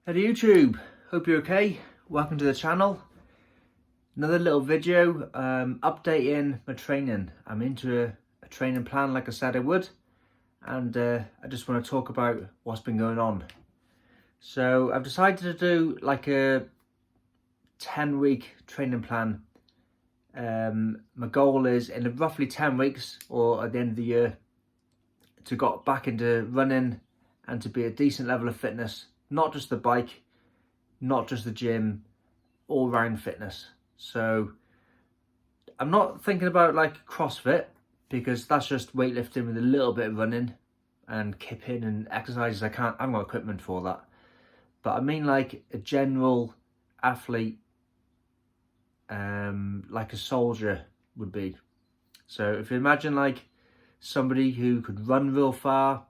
Hey YouTube, hope you're okay. Welcome to the channel. Another little video updating my training. I'm into a training plan like I said I would, and I just want to talk about what's been going on. So I've decided to do like a 10-week training plan. My goal is in roughly 10 weeks or at the end of the year to get back into running and to be a decent level of fitness. Not just the bike, not just the gym, all round fitness. So I'm not thinking about like CrossFit, because that's just weightlifting with a little bit of running and kipping and exercises. I haven't got equipment for that. But I mean like a general athlete, like a soldier would be. So if you imagine like somebody who could run real far,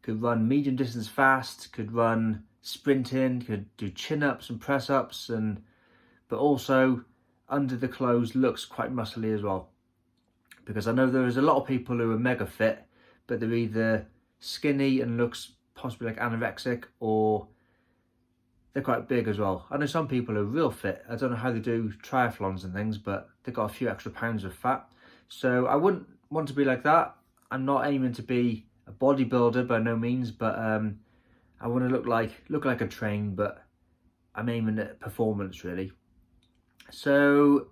could run medium distance fast, could run sprinting, could do chin-ups and press-ups, but also under the clothes looks quite muscly as well. Because I know there is a lot of people who are mega fit, but they're either skinny and looks possibly like anorexic, or they're quite big as well. I know some people who are real fit. I don't know how they do triathlons and things, but they've got a few extra pounds of fat. So I wouldn't want to be like that. I'm not aiming to be a bodybuilder by no means, but I want to look like a train, but I'm aiming at performance really. So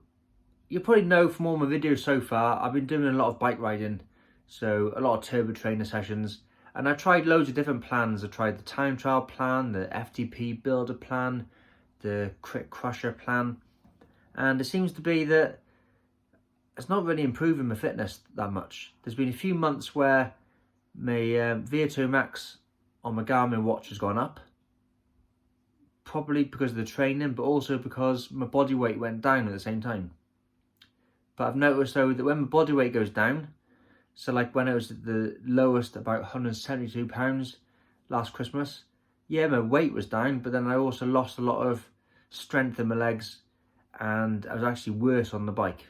you probably know from all my videos so far, I've been doing a lot of bike riding, so a lot of turbo trainer sessions, and I tried loads of different plans. I tried the time trial plan, the FTP builder plan, the crit crusher plan, and it seems to be that it's not really improving my fitness that much. There's been a few months where my VO2 max on my Garmin watch has gone up, probably because of the training, but also because my body weight went down at the same time. But I've noticed though that when my body weight goes down, so like when it was at the lowest, about 172 pounds last Christmas, yeah, my weight was down, but then I also lost a lot of strength in my legs, and I was actually worse on the bike.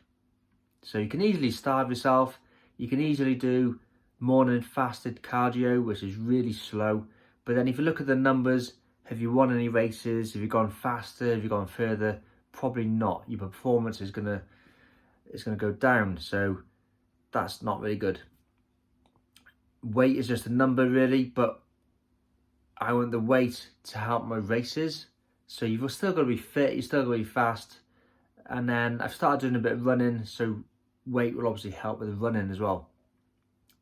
So you can easily starve yourself. You can easily do morning fasted cardio, which is really slow. But then if you look at the numbers, have you won any races? Have you gone faster? Have you gone further? Probably not. Your performance is gonna go down. So that's not really good. Weight is just a number really, but I want the weight to help my races. So you've still got to be fit, you've still got to be fast. And then I've started doing a bit of running, so weight will obviously help with the running as well.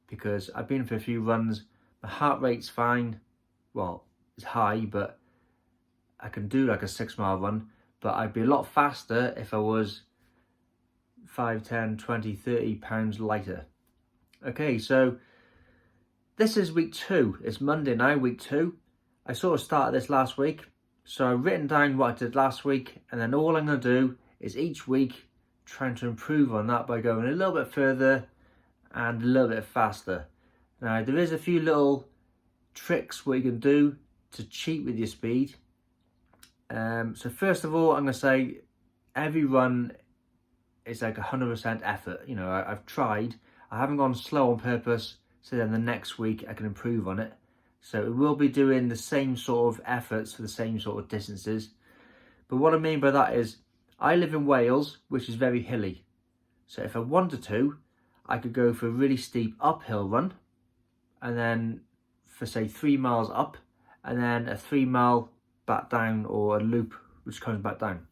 Because I've been for a few runs, my heart rate's fine. Well, it's high, but I can do like a 6-mile run, but I'd be a lot faster if I was 5, 10, 20, 30 pounds lighter. Okay, so this is week 2. It's Monday now, week 2. I sort of started this last week. So I've written down what I did last week, and then all I'm going to do is each week trying to improve on that by going a little bit further and a little bit faster. Now there is a few little tricks what you can do to cheat with your speed. So first of all, I'm going to say every run is like 100% effort. You know, I've tried. I haven't gone slow on purpose, so then the next week I can improve on it. So it will be doing the same sort of efforts for the same sort of distances. But what I mean by that is, I live in Wales, which is very hilly. So if I wanted to, I could go for a really steep uphill run, and then for say 3 miles up, and then a 3-mile back down, or a loop which comes back down.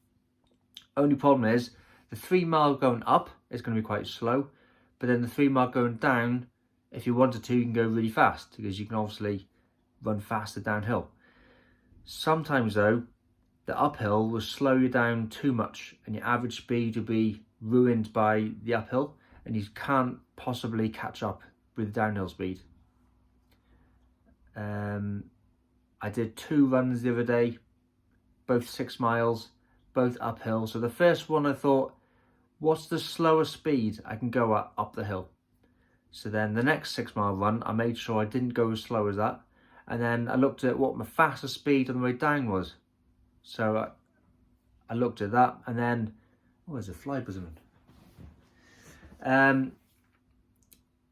Only problem is the 3-mile going up is going to be quite slow, but then the 3-mile going down, if you wanted to, you can go really fast, because you can obviously run faster downhill. Sometimes though, the uphill will slow you down too much, and your average speed will be ruined by the uphill, and you can't possibly catch up with downhill speed. I did 2 runs the other day, both 6 miles, both uphill. So the first one I thought, what's the slowest speed I can go at up the hill? So then the next 6-mile run, I made sure I didn't go as slow as that. And then I looked at what my fastest speed on the way down was. So I looked at that, and then, oh, there's a fly buzzing.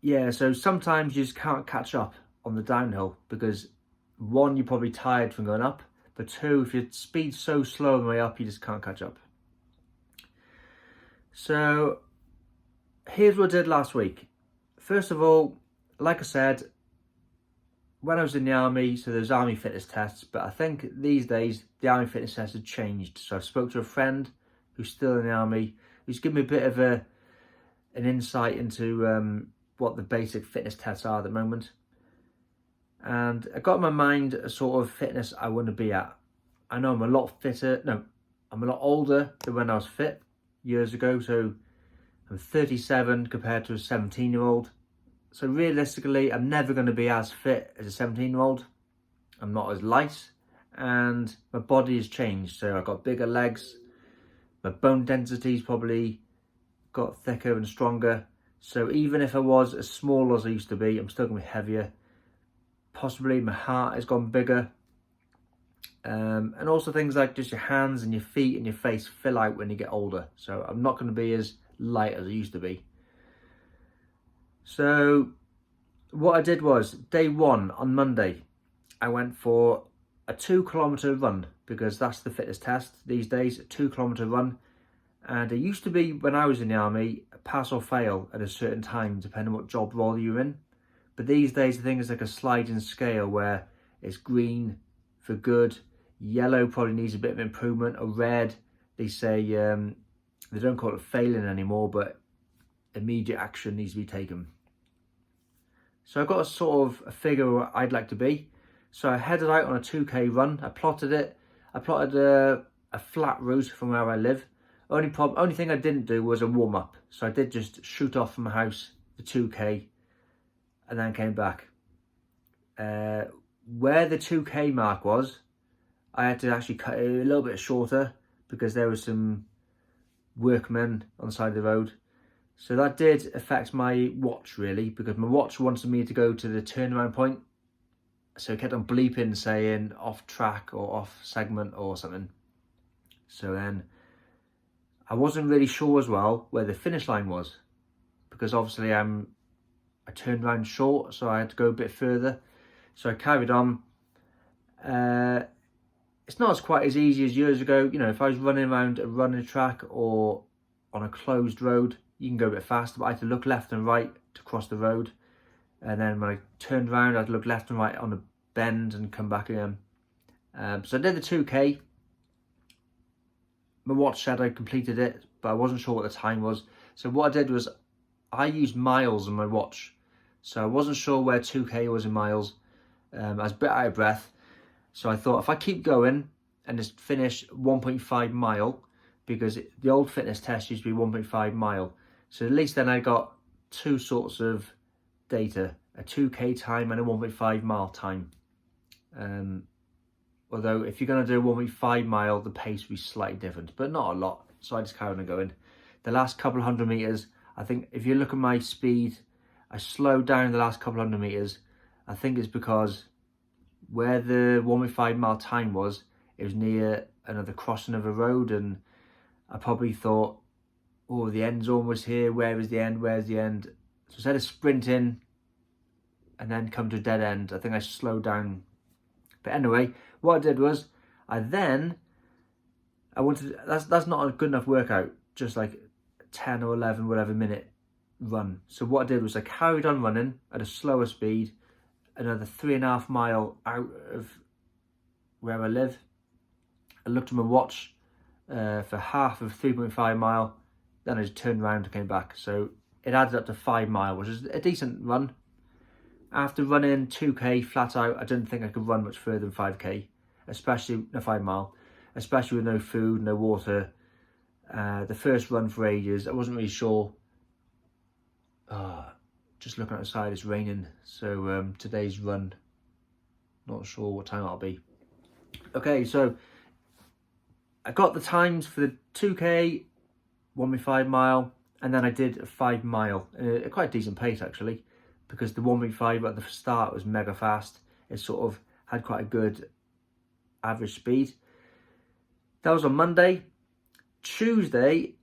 Yeah, so sometimes you just can't catch up on the downhill, because one, you're probably tired from going up, but 2, if your speed's so slow on the way up, you just can't catch up. So here's what I did last week. First of all, like I said, when I was in the army, so there's army fitness tests, but I think these days the army fitness tests have changed. So I spoke to a friend who's still in the army, who's given me a bit of an insight into what the basic fitness tests are at the moment. And I got in my mind a sort of fitness I want to be at. I know I'm a lot older than when I was fit years ago. So I'm 37 compared to a 17-year-old. So realistically, I'm never going to be as fit as a 17-year-old. I'm not as light, and my body has changed. So I've got bigger legs. My bone density's probably got thicker and stronger. So even if I was as small as I used to be, I'm still going to be heavier. Possibly my heart has gone bigger. And also things like just your hands and your feet and your face fill out when you get older. So I'm not going to be as light as I used to be. So what I did was, day 1 on Monday, I went for a 2-kilometre run, because that's the fitness test these days, a 2-kilometre run. And it used to be, when I was in the army, pass or fail at a certain time, depending on what job role you're in. But these days, I think it's like a sliding scale where it's green for good, yellow probably needs a bit of improvement, or red, they say, they don't call it failing anymore, but immediate action needs to be taken. So I got a sort of a figure where I'd like to be. So I headed out on a 2k run. I plotted it. I plotted a flat route from where I live. Only thing I didn't do was a warm up. So I did just shoot off from my house the 2k and then came back. Where the 2k mark was, I had to actually cut it a little bit shorter because there was some workmen on the side of the road. So that did affect my watch, really, because my watch wanted me to go to the turnaround point. So it kept on bleeping saying off track or off segment or something. So then I wasn't really sure as well where the finish line was, because obviously I turned around short, so I had to go a bit further. So I carried on. It's not quite as easy as years ago. You know, if I was running around a running track or on a closed road, you can go a bit faster, but I had to look left and right to cross the road. And then when I turned around, I had to look left and right on a bend and come back again. So I did the 2k. My watch said I completed it, but I wasn't sure what the time was. So what I did was I used miles on my watch. So I wasn't sure where 2k was in miles. I was a bit out of breath. So I thought, if I keep going and just finish 1.5 mile, because the old fitness test used to be 1.5 mile. So at least then I got 2 sorts of data, a 2k time and a 1.5 mile time. Although if you're going to do a 1.5 mile, the pace will be slightly different, but not a lot. So I just carried on going. The last couple of 100 meters, I think if you look at my speed, I slowed down the last couple of 100 meters. I think it's because where the 1.5 mile time was, it was near another crossing of a road, and I probably thought, oh, the end's almost here. Where is the end? Where's the end? So instead of sprinting and then come to a dead end, I think I slowed down. But anyway, what I did was that's not a good enough workout, just like 10 or 11 whatever minute run. So what I did was I carried on running at a slower speed, another 3.5 mile out of where I live. I looked at my watch for half of 3.5 mile, then I just turned around and came back. So it added up to 5 mile, which is a decent run. After running 2k flat out, I didn't think I could run much further than 5k, especially 5 mile, especially with no food, no water. The first run for ages, I wasn't really sure. Just looking outside, it's raining. So today's run, not sure what time I'll be. Okay, so I got the times for the 2k, 1.5 mile, and then I did a 5 mile, a quite decent pace actually, because the 1.5 at the start was mega fast. It sort of had quite a good average speed. That was on Monday. Tuesday,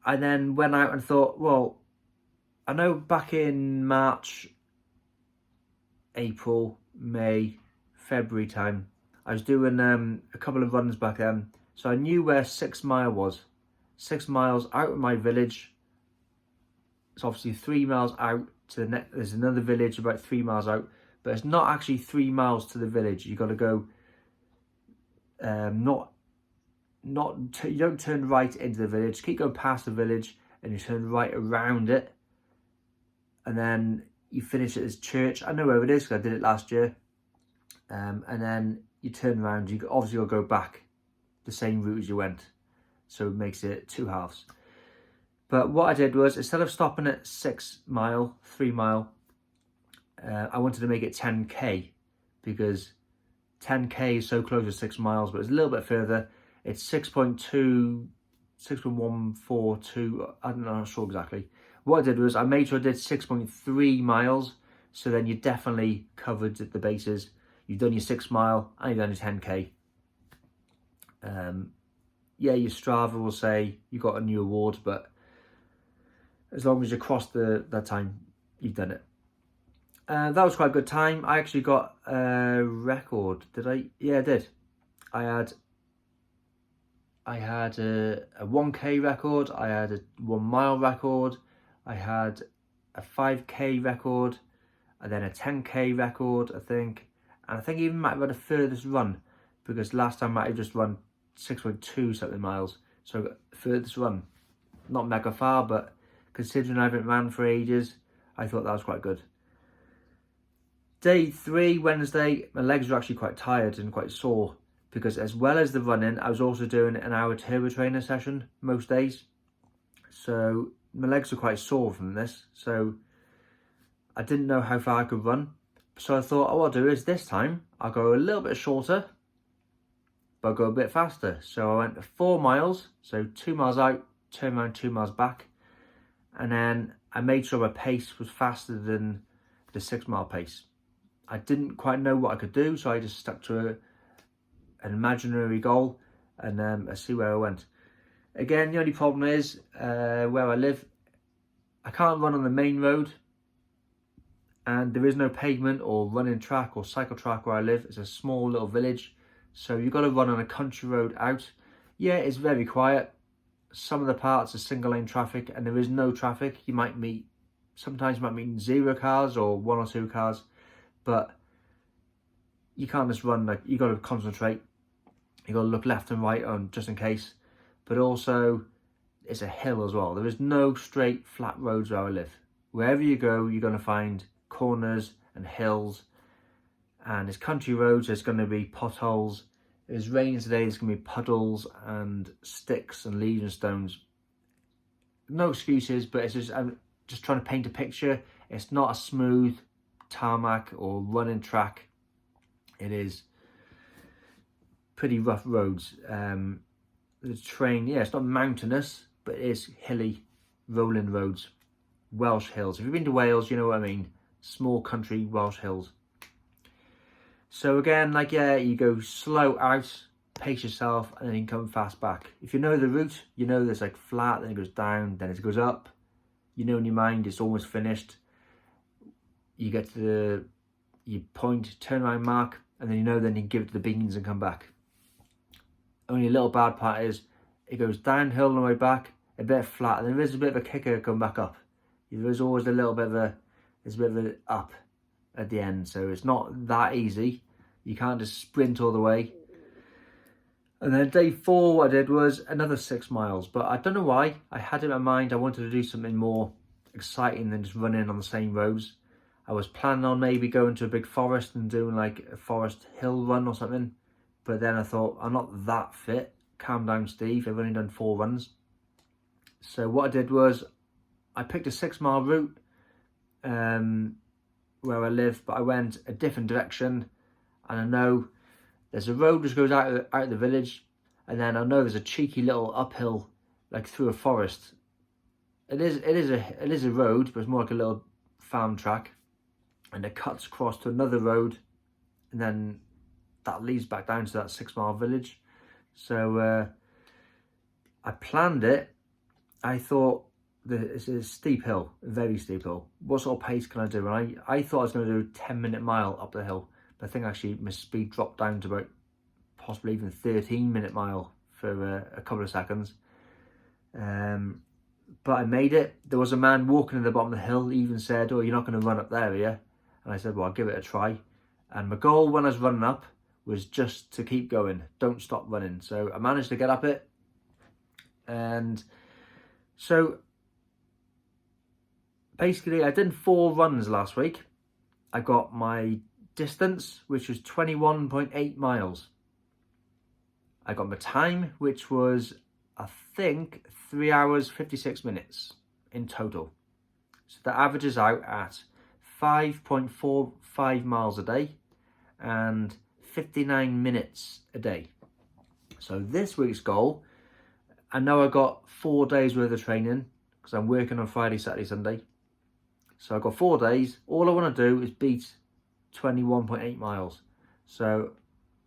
I then went out and thought, well, I know back in March, April, May, February time, I was doing a couple of runs back then, so I knew where 6 Mile was. 6 miles out of my village. It's obviously 3 miles out to the next. There's another village about 3 miles out, but it's not actually 3 miles to the village. You got to go. You don't turn right into the village. Keep going past the village, and you turn right around it, and then you finish at this church. I know where it is because I did it last year. And then you turn around. You obviously got to go back the same route as you went, so it makes it 2 halves. But what I did was, instead of stopping at 6 mile, 3 mile, I wanted to make it 10k, because 10k is so close to 6 miles, but it's a little bit further. It's 6.2, 6.142, I'm not sure exactly. What I did was, I made sure I did 6.3 miles, so then you definitely covered the bases. You've done your 6 mile and you've done your 10k. Yeah, your Strava will say you got a new award, but as long as you crossed that time, you've done it. That was quite a good time. I actually got a record. Did I? Yeah, I did. I had a 1k record. I had a 1 mile record. I had a 5k record, and then a 10k record, I think. And I think I even might have had a furthest run, because last time I might have just run 6.2 something miles. So furthest run, not mega far, but considering I haven't ran for ages, I thought that was quite good. Day 3, Wednesday, my legs were actually quite tired and quite sore, because as well as the running, I was also doing an hour turbo trainer session most days. So my legs were quite sore from this. So I didn't know how far I could run. So I thought, what I'll do is this time I'll go a little bit shorter, but I'll go a bit faster. So I went to 4 miles, so 2 miles out, turn around 2 miles back. And then I made sure my pace was faster than the 6 mile pace. I didn't quite know what I could do, so I just stuck to an imaginary goal, and I see where I went. Again, the only problem is where I live, I can't run on the main road, and there is no pavement or running track or cycle track where I live. It's a small little village, so you've got to run on a country road out. Yeah, it's very quiet. Some of the parts are single lane traffic, and there is no traffic. Sometimes you might meet 0 cars or 1 or 2 cars, but you can't just run. Like, you got to concentrate. You got to look left and right on just in case. But also, it's a hill as well. There is no straight flat roads where I live. Wherever you go, you're going to find corners and hills, and it's country roads. There's going to be potholes. If it's raining today, there's going to be puddles and sticks and leaves and stones. No excuses, but it's just, I'm just trying to paint a picture. It's not a smooth tarmac or running track. It is pretty rough roads. The terrain, yeah, it's not mountainous, but it is hilly, rolling roads. Welsh hills. If you've been to Wales, you know what I mean. Small country Welsh hills. So again, like, yeah, you go slow out, pace yourself, and then you can come fast back. If you know the route, you know there's like flat, then it goes down, then it goes up. You know in your mind it's almost finished. You get to your point, turn around mark, and then then you give it to the beans and come back. Only a little bad part is it goes downhill on the way back, a bit flat, and there is a bit of a kicker come back up. There's always a little bit of an up at the end, so it's not that easy. You can't just sprint all the way. And then day 4, what I did was another 6 miles, but I don't know why. I had it in my mind I wanted to do something more exciting than just running on the same roads. I was planning on maybe going to a big forest and doing like a forest hill run or something, but then I thought, I'm not that fit. Calm down, Steve. I've only done 4 runs. So what I did was I picked a 6 mile route where I live, but I went a different direction, and I know there's a road which goes out of the village, and then I know there's a cheeky little uphill like through a forest. It is a road, but it's more like a little farm track, and it cuts across to another road, and then that leads back down to that 6 mile village. So I planned it. I thought, it's a steep hill, a very steep hill. What sort of pace can I do? And I thought I was going to do a 10-minute mile up the hill, but I think actually my speed dropped down to about possibly even 13-minute mile for a couple of seconds. But I made it. There was a man walking at the bottom of the hill. He even said, "Oh, you're not going to run up there, are you?" And I said, "Well, I'll give it a try." And my goal when I was running up was just to keep going, don't stop running. So I managed to get up it. And so basically I did 4 runs last week. I got my distance, which was 21.8 miles. I got my time, which was, I think, 3 hours, 56 minutes in total. So that averages out at 5.45 miles a day and 59 minutes a day. So this week's goal, I know I got 4 days worth of training because I'm working on Friday, Saturday, Sunday. So I've got 4 days. All I want to do is beat 21.8 miles. So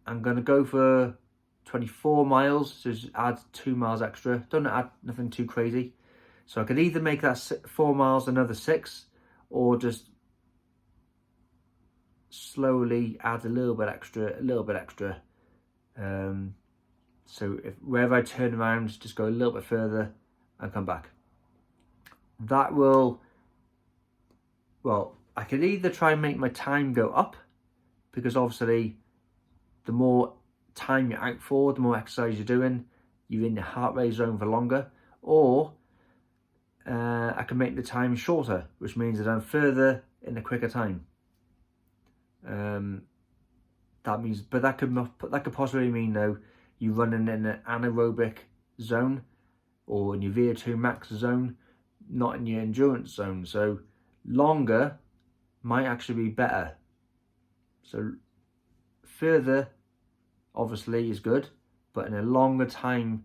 I'm going to go for 24 miles, so just add 2 miles extra. Don't add nothing too crazy. So I could either make that 4 miles another 6, or just slowly add a little bit extra. So if wherever I turn around, just go a little bit further and come back. That will, well, I could either try and make my time go up, because obviously the more time you're out for, the more exercise you're doing, you're in the heart rate zone for longer, or I can make the time shorter, which means that I'm further in a quicker time. That means, but that could possibly mean though you running in an anaerobic zone or in your VO2 max zone, not in your endurance zone. So longer might actually be better. So further obviously is good, but in a longer time,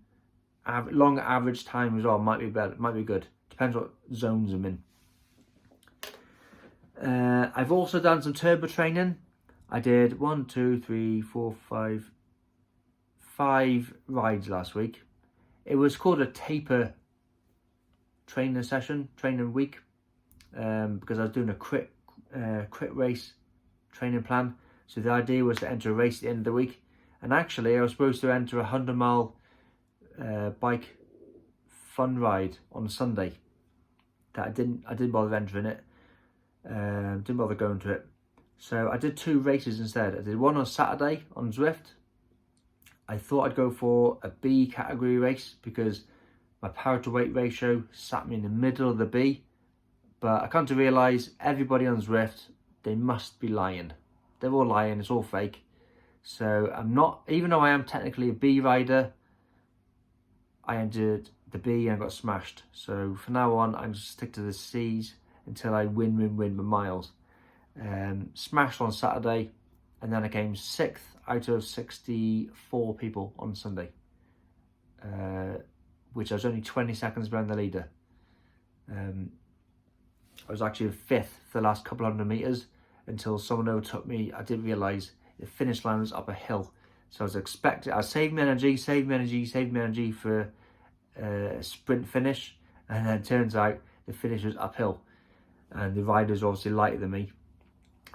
longer average time as well might be better, might be good. Depends what zones I'm in. I've also done some turbo training. I did 5 rides last week. It was called a taper training week, because I was doing a crit race training plan. So the idea was to enter a race at the end of the week, and actually I was supposed to enter a 100-mile bike fun ride on Sunday. That I didn't bother entering it. Didn't bother going to it. So I did 2 races instead. I did one on Saturday on Zwift. I thought I'd go for a B category race because my power to weight ratio sat me in the middle of the B. But I come to realise everybody on Zwift, they must be lying. They're all lying, it's all fake. So I'm not, even though I am technically a B rider, I entered the B and I got smashed. So from now on, I'm just stick to the C's until I win my miles. Smashed on Saturday, and then I came 6th out of 64 people on Sunday, which I was only 20 seconds behind the leader. I was actually 5th for the last couple hundred meters until someone overtook me. I didn't realise the finish line was up a hill, so I was saving energy for a sprint finish, and then it turns out the finish was uphill, and the riders obviously lighter than me,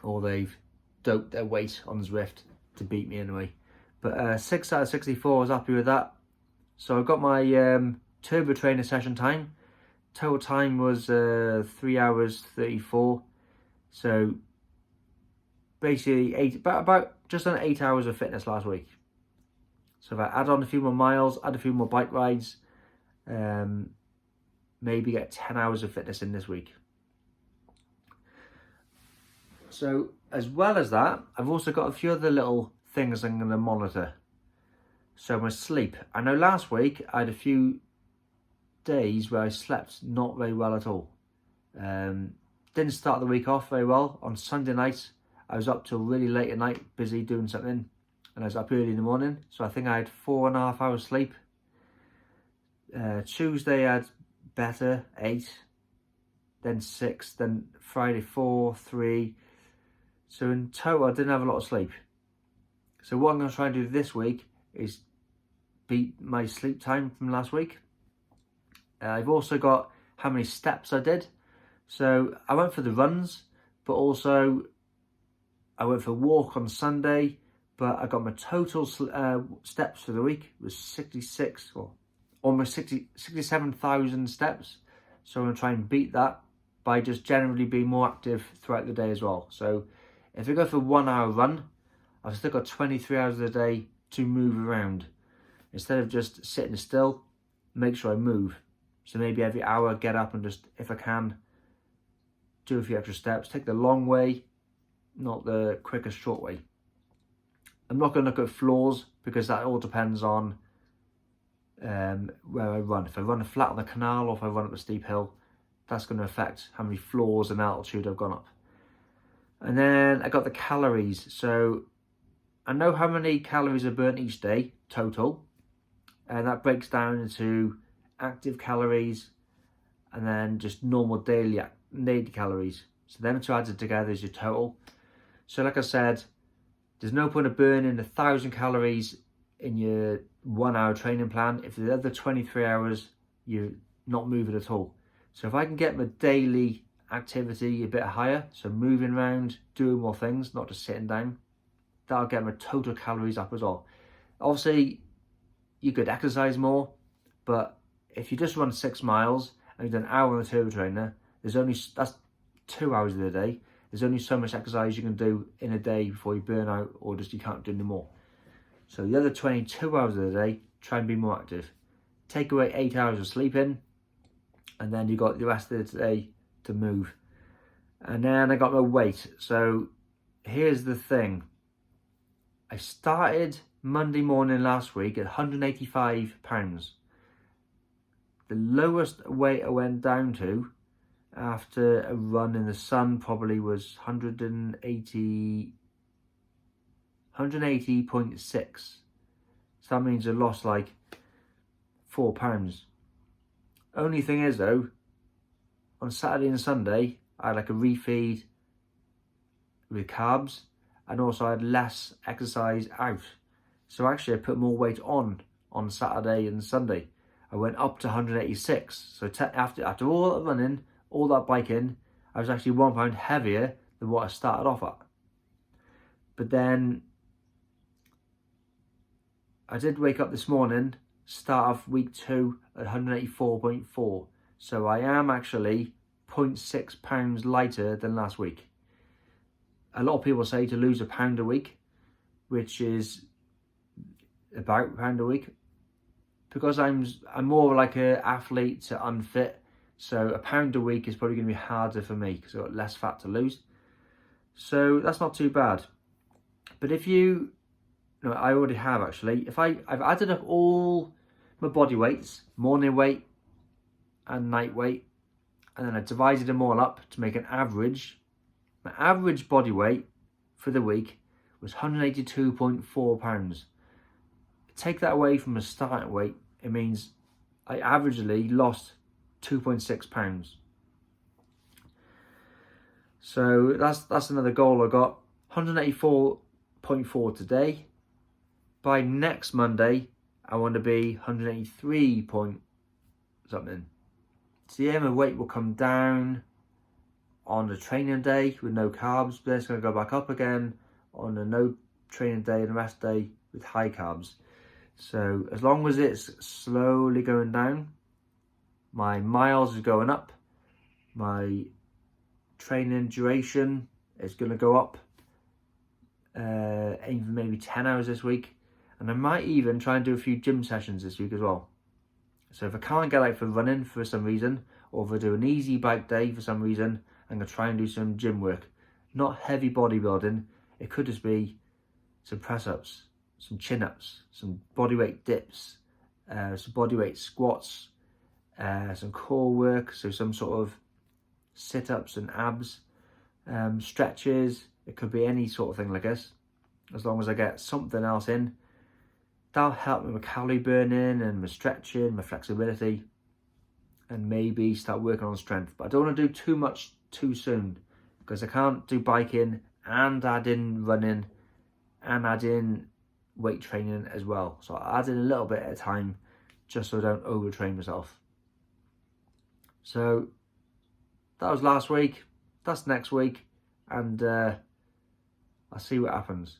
or they've doped their weight on Zwift to beat me anyway. But 6 out of 64, I was happy with that. So I got my turbo trainer session time. Total time was 3 hours 34. So basically about just under 8 hours of fitness last week. So if I add on a few more miles, add a few more bike rides, maybe get 10 hours of fitness in this week. So as well as that, I've also got a few other little things I'm going to monitor. So my sleep. I know last week I had a few days where I slept not very well at all. Didn't start the week off very well. On Sunday night, I was up till really late at night, busy doing something, and I was up early in the morning. So I think I had 4.5 hours sleep. Tuesday I had better, 8, then 6, then Friday 4, 3. So in total, I didn't have a lot of sleep. So what I'm going to try and do this week is beat my sleep time from last week. I've also got how many steps I did. So I went for the runs, but also I went for a walk on Sunday, but I got my total steps for the week was 66 or almost 67,000 steps. So I'm going to try and beat that by just generally being more active throughout the day as well. So if I go for a 1 hour run, I've still got 23 hours of the day to move around. Instead of just sitting still, make sure I move. So maybe every hour, get up and just, if I can, do a few extra steps. Take the long way, not the quickest short way. I'm not going to look at floors because that all depends on where I run. If I run flat on the canal or if I run up a steep hill, that's going to affect how many floors and altitude I've gone up. And then I got the calories. So I know how many calories are burnt each day total, and that breaks down into active calories and then just normal daily calories. So them two added together is your total. So like I said, there's no point of burning 1,000 calories in your 1 hour training plan if the other 23 hours you're not moving at all. So if I can get my daily activity a bit higher, so moving around, doing more things, not just sitting down, that'll get my total calories up as well. Obviously, you could exercise more, but if you just run 6 miles and you've done an hour on the turbo trainer, that's 2 hours of the day. There's only so much exercise you can do in a day before you burn out or just you can't do any more. So the other 22 hours of the day, try and be more active. Take away 8 hours of sleeping, and then you got the rest of the day to move. And then I got my weight. So here's the thing. I started Monday morning last week at 185 pounds. The lowest weight I went down to after a run in the sun probably was 180.6. So that means I lost like 4 pounds. Only thing is though, on Saturday and Sunday, I had like a refeed with carbs, and also I had less exercise out. So actually I put more weight on Saturday and Sunday. I went up to 186. So after all that running, all that biking, I was actually 1 pound heavier than what I started off at. But then I did wake up this morning, start off week 2 at 184.4. So I am actually 0.6 pounds lighter than last week. A lot of people say to lose a pound a week, which is about a pound a week. Because I'm more like an athlete to unfit, so a pound a week is probably going to be harder for me because I've got less fat to lose. So that's not too bad. But if you, no, I already have actually. I've added up all my body weights, morning weight and night weight, and then I divided them all up to make an average. My average body weight for the week was 182.4 pounds. Take that away from a starting weight, it means I averagely lost 2.6 pounds. So that's another goal I got. 184.4 today. By next Monday, I want to be 183 point something. So yeah, my weight will come down on the training day with no carbs, then it's going to go back up again on a no training day and the rest day with high carbs. So as long as it's slowly going down, my miles is going up, my training duration is going to go up, even maybe 10 hours this week, and I might even try and do a few gym sessions this week as well. So if I can't get out for running for some reason, or if I do an easy bike day for some reason, I'm going to try and do some gym work. Not heavy bodybuilding, it could just be some press-ups, some chin-ups, some bodyweight dips, some bodyweight squats, some core work, so some sort of sit-ups and abs, stretches. It could be any sort of thing like this, as long as I get something else in. That'll help with my calorie burning and my stretching, my flexibility, and maybe start working on strength. But I don't want to do too much too soon, because I can't do biking and add in running and add in weight training as well. So I add in a little bit at a time, just so I don't overtrain myself. So that was last week, that's next week, and I'll see what happens.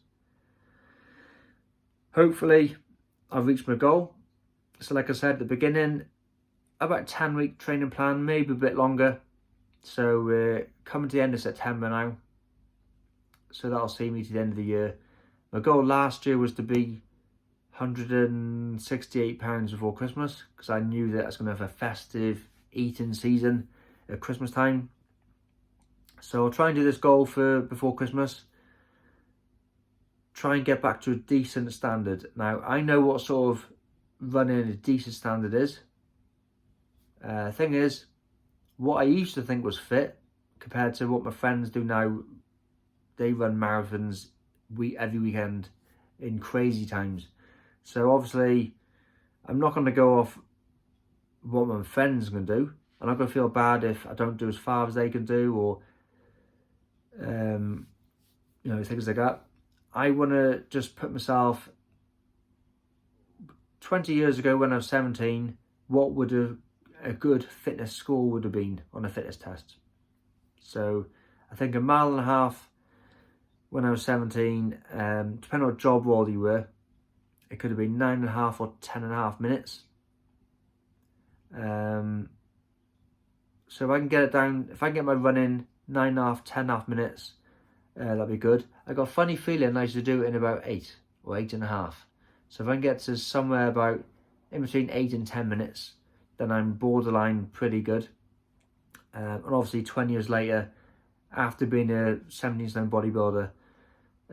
hopefully I've reached my goal. So like I said at the beginning, about 10-week training plan, maybe a bit longer. So we're coming to the end of September now. So that'll see me to the end of the year. My goal last year was to be 168 pounds before Christmas, because I knew that I was going to have a festive eating season at Christmas time. So I'll try and do this goal for before Christmas. Try and get back to a decent standard. Now, I know what sort of running a decent standard is. Thing is, what I used to think was fit compared to what my friends do now. They run marathons every weekend in crazy times. So obviously, I'm not going to go off what my friends are going to do. I'm not going to feel bad if I don't do as far as they can do, or things like that. I want to just put myself 20 years ago when I was 17, what would a good fitness score would have been on a fitness test. So I think 1.5 miles when I was 17, depending on what job role you were, it could have been 9.5 or 10.5 minutes. So if I can get it down, if I can get my running 9.5, 10.5 minutes, that'd be good. I got a funny feeling I should do it in about 8 or 8.5. So if I can get to somewhere about in between 8 and 10 minutes, then I'm borderline pretty good. And obviously 20 years later, after being a 17-stone bodybuilder,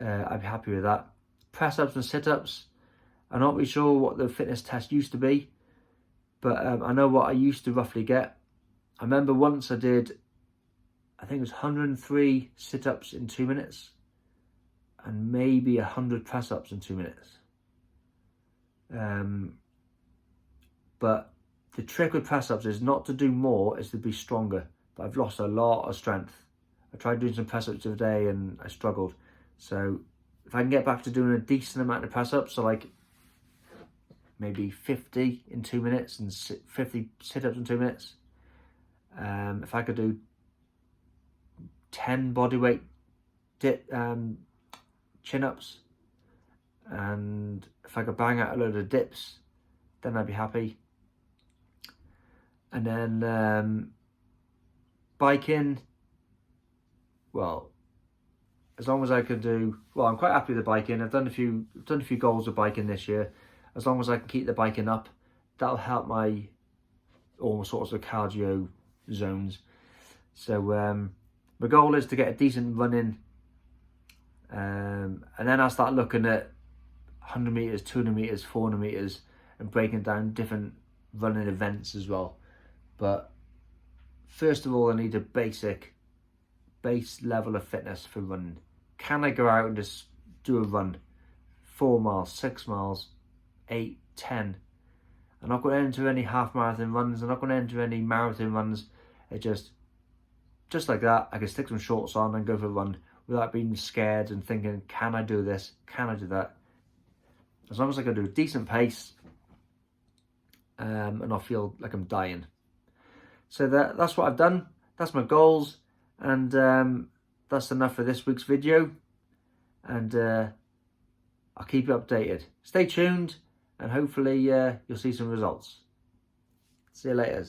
I'd be happy with that. Press-ups and sit-ups, I'm not really sure what the fitness test used to be, but I know what I used to roughly get. I remember once I did, I think it was 103 sit-ups in 2 minutes and maybe 100 press-ups in 2 minutes. But the trick with press-ups is not to do more, is to be stronger. But I've lost a lot of strength. I tried doing some press-ups the other day and I struggled. So if I can get back to doing a decent amount of press-ups, so like maybe 50 in 2 minutes and 50 sit-ups in 2 minutes. If I could do 10 bodyweight chin-ups, and if I could bang out a load of dips, then I'd be happy. And then biking, well, as long as I can do, well, I'm quite happy with the biking. I've done a few goals of biking this year. As long as I can keep the biking up, that'll help my all sorts of cardio zones. So my goal is to get a decent run in, and then I'll start looking at 100 meters, 200 meters, 400 meters, and breaking down different running events as well. But first of all, I need a base level of fitness for running. Can I go out and just do a run, 4 miles, 6 miles, 8, 10? I'm not going to enter any half marathon runs. I'm not going to enter any marathon runs. It just like that, I can stick some shorts on and go for a run without being scared and thinking, can I do this? Can I do that? As long as I can do a decent pace and not feel like I'm dying. So that's what I've done. That's my goals. And that's enough for this week's video. And I'll keep you updated. Stay tuned and hopefully you'll see some results. See you later.